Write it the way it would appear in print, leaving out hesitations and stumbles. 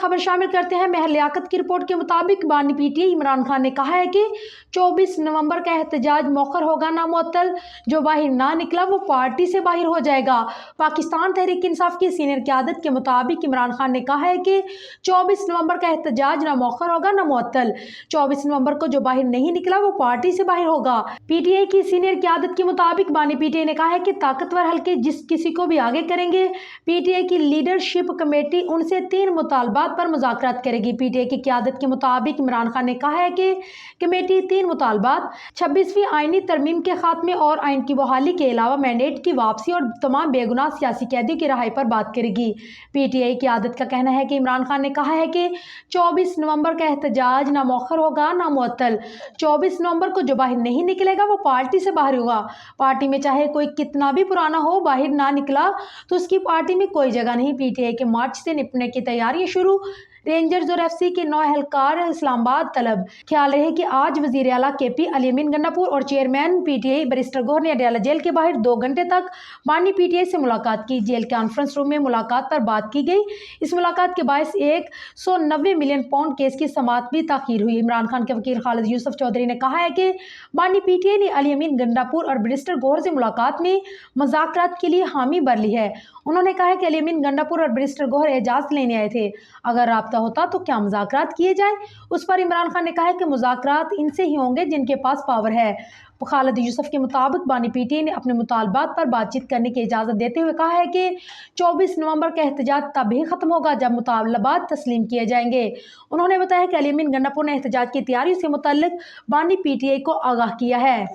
खबर शामिल करते हैं। महल लियाकत की रिपोर्ट के मुताबिक बानी पीटीआई इमरान खान ने कहा है कि 24 नवंबर का एहतजाज मौखर होगा ना मुअत्तल। जो बाहर ना निकला वो पार्टी से बाहर हो जाएगा। पाकिस्तान तहरीक इंसाफ की सीनियर क़यादत के मुताबिक इमरान खान ने कहा है कि 24 नवंबर का एहतजाज ना मौखर होगा ना मुअत्तल। 24 नवंबर को जो बाहर नहीं निकला वो पार्टी से बाहर होगा। पीटीआई की सीनियर क़यादत के मुताबिक बानी पीटीआई ने कहा है कि ताकतवर हल्के जिस किसी को भी आगे करेंगे। पीटीआई की लीडरशिप कमेटी उनसे 3 मुतालबात पर मुज़ाकरात करेगी। पीटीआई की क़यादत के मुताबिक इमरान खान ने कहा है कि कमेटी 3 मुतालबात 26वीं आईनी तरमीम के खात्मे और आइन की बहाली के अलावा मैंडेट की वापसी और तमाम बेगुनाह सियासी कैदियों की रिहाई पर बात करेगी। पीटीआई की क़यादत का कहना है कि इमरान खान ने कहा है कि 24 नवंबर का एहतजाज ना मौखर होगा ना मुअत्तल। 24 नवंबर को जो बाहर नहीं निकलेगा वो पार्टी से बाहर होगा। पार्टी में चाहे कोई कितना भी पुराना हो, बाहर ना निकला तो उसकी पार्टी में कोई जगह नहीं। पीटीआई के मार्च से निपटने की तैयारियां शुरू। रेंजर्स और एफसी के 9 एहलकार इस्लामाबाद तलब। ख्याल रहे कि आज वजीर आला केपी अली अमीन गंडापुर और चेयरमैन पीटीआई बैरिस्टर गौहर ने अडयाला जेल के बाहर 2 घंटे तक बानी पीटीआई से मुलाकात की। जेल कॉन्फ्रेंस रूम में मुलाकात पर बात की गई। इस मुलाकात के बायस 190 मिलियन पाउंड केस की समाअत भी ताखीर हुई। इमरान खान के वकील खालिद यूसुफ चौधरी ने कहा है कि बानी पीटीआई ने अली अमीन गंडापुर और बैरिस्टर गौहर से मुलाकात में मुज़ाकरात के लिए हामी भर ली है। उन्होंने कहा है कि अली अमीन गंडापुर और बैरिस्टर गौहर एजाज़त लेने आए थे। अगर राब्ता होता तो क्या मुज़ाकरात किए जाएं? उस पर इमरान खान ने कहा है कि मुज़ाकरात इनसे ही होंगे जिनके पास पावर है। खालिद यूसुफ के मुताबिक बानी पीटीआई ने अपने मुतालबात पर बातचीत करने की इजाज़त देते हुए कहा है कि 24 नवंबर का एहतजाज तब ही ख़त्म होगा जब मुतालबात तस्लीम किए जाएंगे। उन्होंने बताया कि अली अमीन गंडापुर ने एहतजाज की तैयारियों से मुतल्लिक बानी पीटीआई को आगाह किया है।